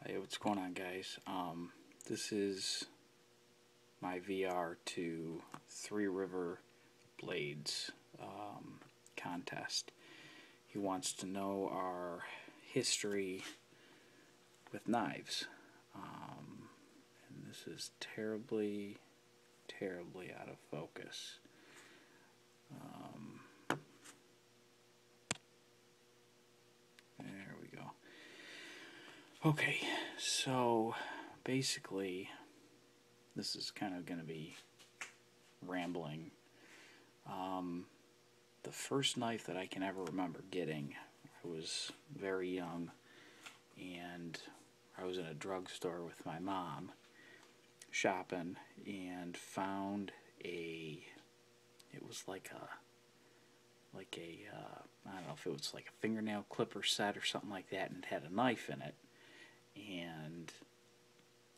Hey, what's going on, guys? This is my VR to 3riverblades contest. He wants to know our history with knives. And this is terribly, terribly out of focus. There we go. Okay, so basically, this is kind of going to be rambling. The first knife that I can ever remember getting, I was very young, and I was in a drugstore with my mom shopping and found it was like a I don't know if it was like a fingernail clipper set or something like that, and it had a knife in it, and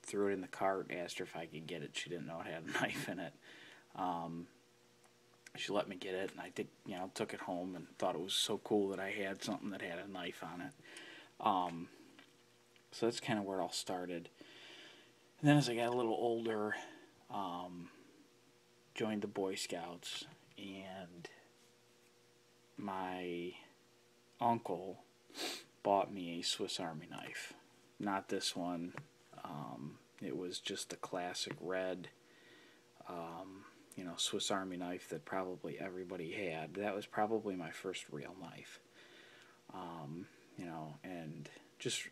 threw it in the cart, asked her if I could get it. She didn't know it had a knife in it. She let me get it, and I took it home and thought it was so cool that I had something that had a knife on it. So that's kind of where it all started. And then as I got a little older, joined the Boy Scouts, and my uncle bought me a Swiss Army knife. Not this one. It was just the classic red, Swiss Army knife that probably everybody had. That was probably my first real knife. And just,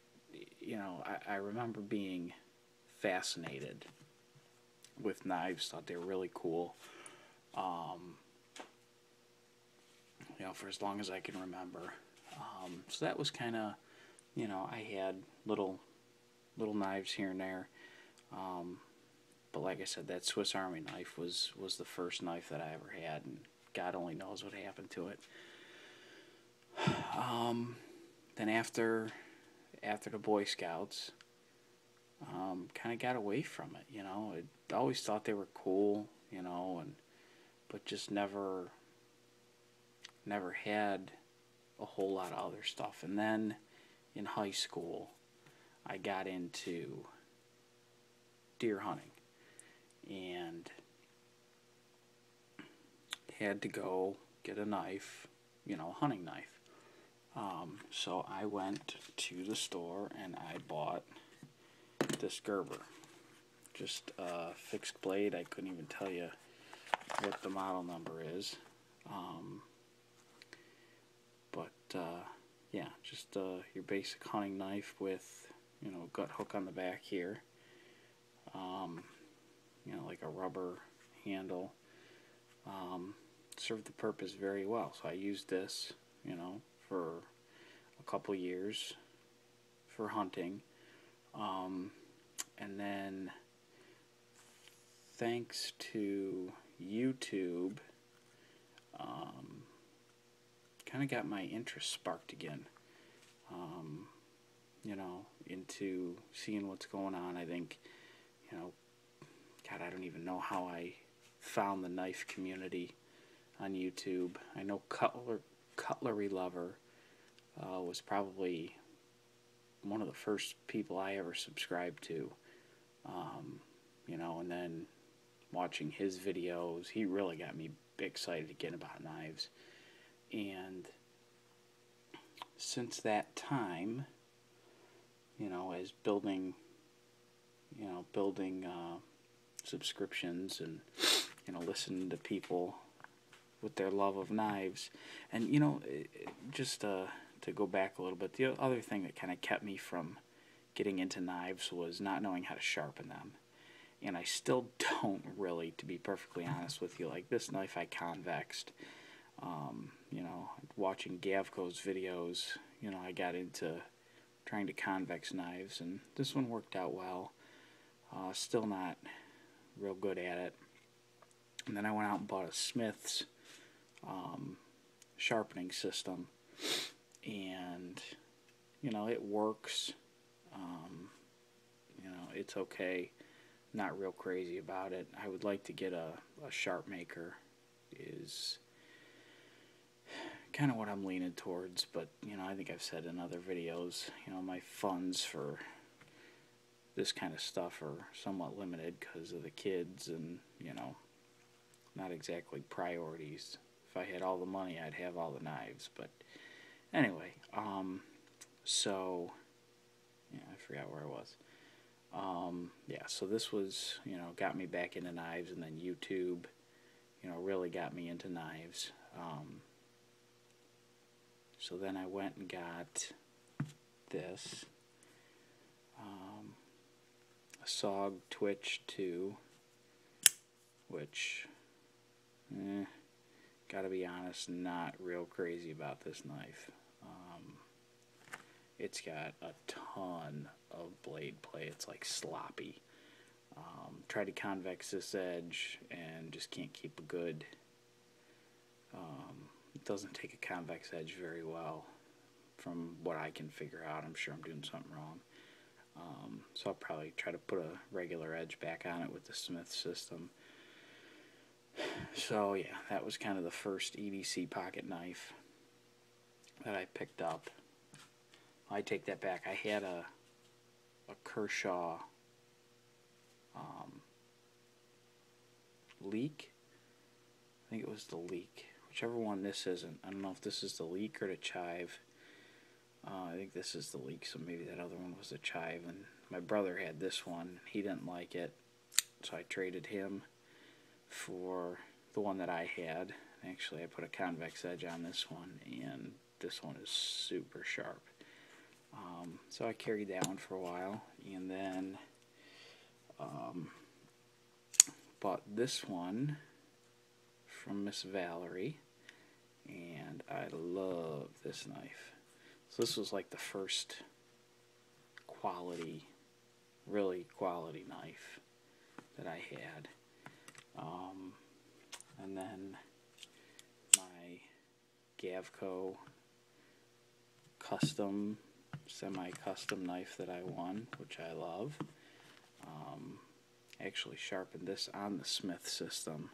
I remember being fascinated with knives, thought they were really cool. For as long as I can remember. So that was kind of, I had little knives here and there. But like I said, that Swiss Army knife was the first knife that I ever had, and God only knows what happened to it. Then after the Boy Scouts, kind of got away from it. I always thought they were cool, but just never had a whole lot of other stuff. And then in high school, I got into deer hunting and had to go get a knife, a hunting knife. So I went to the store and I bought this Gerber, just a fixed blade. I couldn't even tell you what the model number is. Yeah, just your basic hunting knife with, gut hook on the back here. Like a rubber handle. Served the purpose very well. So I used this, for a couple years for hunting. And then, thanks to YouTube, kind of got my interest sparked again, into seeing what's going on. I think, God, I don't even know how I found the knife community on YouTube. I know Cutlery Lover was probably one of the first people I ever subscribed to, and then watching his videos, he really got me excited again about knives. And since that time, as building subscriptions and, listening to people with their love of knives. And, just to go back a little bit, the other thing that kind of kept me from getting into knives was not knowing how to sharpen them. And I still don't really, to be perfectly honest with you. Like this knife I convexed. Watching Gavco's videos, I got into trying to convex knives, and this one worked out well. Still not real good at it. And then I went out and bought a Smith's sharpening system, and it works. It's okay. Not real crazy about it. I would like to get a sharp maker. Is kind of what I'm leaning towards, but I think I've said in other videos, my funds for this kind of stuff are somewhat limited because of the kids and, not exactly priorities. If I had all the money, I'd have all the knives. But anyway, so, yeah, I forgot where I was. Yeah, so this was, got me back into knives, and then YouTube, really got me into knives. So then I went and got this, a SOG Twitch 2, which, gotta be honest, not real crazy about this knife. It's got a ton of blade play. It's like sloppy. Tried to convex this edge and just can't keep a good, it doesn't take a convex edge very well from what I can figure out. I'm sure I'm doing something wrong. So I'll probably try to put a regular edge back on it with the Smith system. So yeah, that was kind of the first EDC pocket knife that I picked up. I take that back. I had a Kershaw Leak. I think it was the Leak. Whichever one this isn't. I don't know if this is the Leak or the Chive. I think this is the Leak, so maybe that other one was the Chive. And my brother had this one. He didn't like it, so I traded him for the one that I had. Actually, I put a convex edge on this one, and this one is super sharp. So I carried that one for a while, and then bought this one from Miss Valerie, and I love this knife. So this was like the first quality, really quality knife that I had. And then my Gavco custom, semi-custom knife that I won, which I love. Actually sharpened this on the Smith system,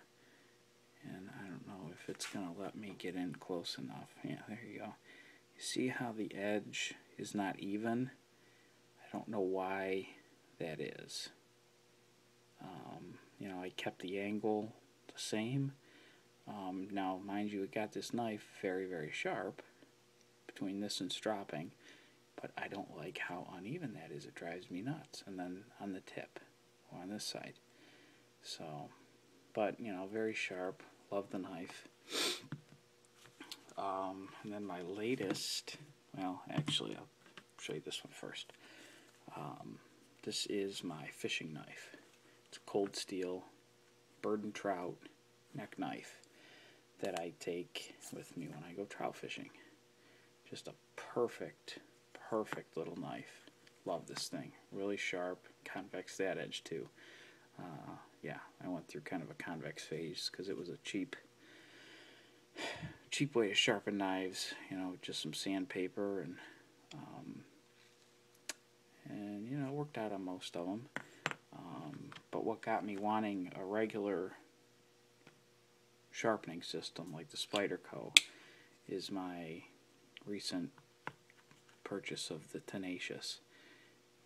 and I don't know if it's going to let me get in close enough. Yeah, there you go. You see how the edge is not even? I don't know why that is. I kept the angle the same. Now, mind you, it got this knife very, very sharp between this and stropping, but I don't like how uneven that is. It drives me nuts. And then on the tip, or on this side. So, but, very sharp. Love the knife. And then my latest, well, actually, I'll show you this one first. This is my fishing knife. It's a cold steel bird and trout neck knife that I take with me when I go trout fishing. Just a perfect little knife. Love this thing. Really sharp. Convex that edge too. Yeah, I went through kind of a convex phase because it was a cheap way to sharpen knives. Just some sandpaper and it worked out on most of them. But what got me wanting a regular sharpening system like the Spyderco is my recent purchase of the Tenacious,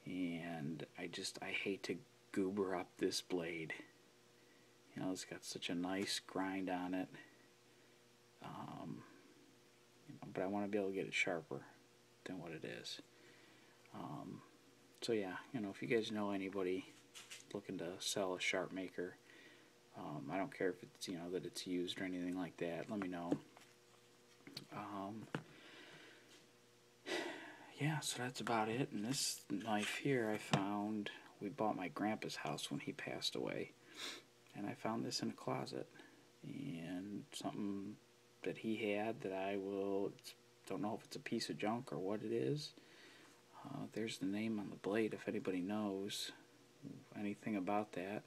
and I hate to goober up this blade. It's got such a nice grind on it, but I want to be able to get it sharper than what it is. So yeah, if you guys know anybody looking to sell a sharp maker, I don't care if it's that it's used or anything like that. Let me know. Yeah, so that's about it. And this knife here I found, we bought my grandpa's house when he passed away, and I found this in a closet, and something that he had that don't know if it's a piece of junk or what it is. There's the name on the blade if anybody knows anything about that.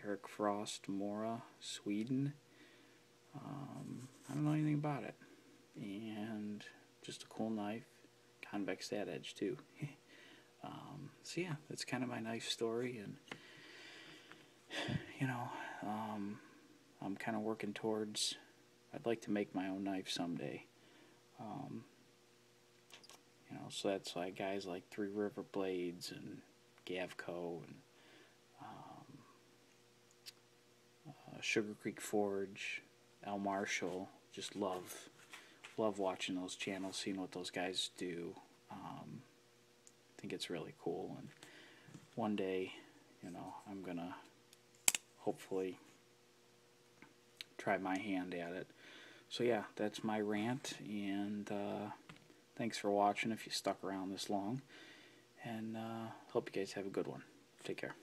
Eric Frost, Mora, Sweden. I don't know anything about it. And just a cool knife. Convex that edge too. So yeah, that's kind of my knife story, and I'm kind of working towards, I'd like to make my own knife someday. So that's like guys like 3riverblades and Gavco, and Sugar Creek Forge, Al Marshall. Just love watching those channels, seeing what those guys do. I think it's really cool, and one day, I'm gonna hopefully try my hand at it. So yeah, that's my rant, and thanks for watching if you stuck around this long, and hope you guys have a good one. Take care.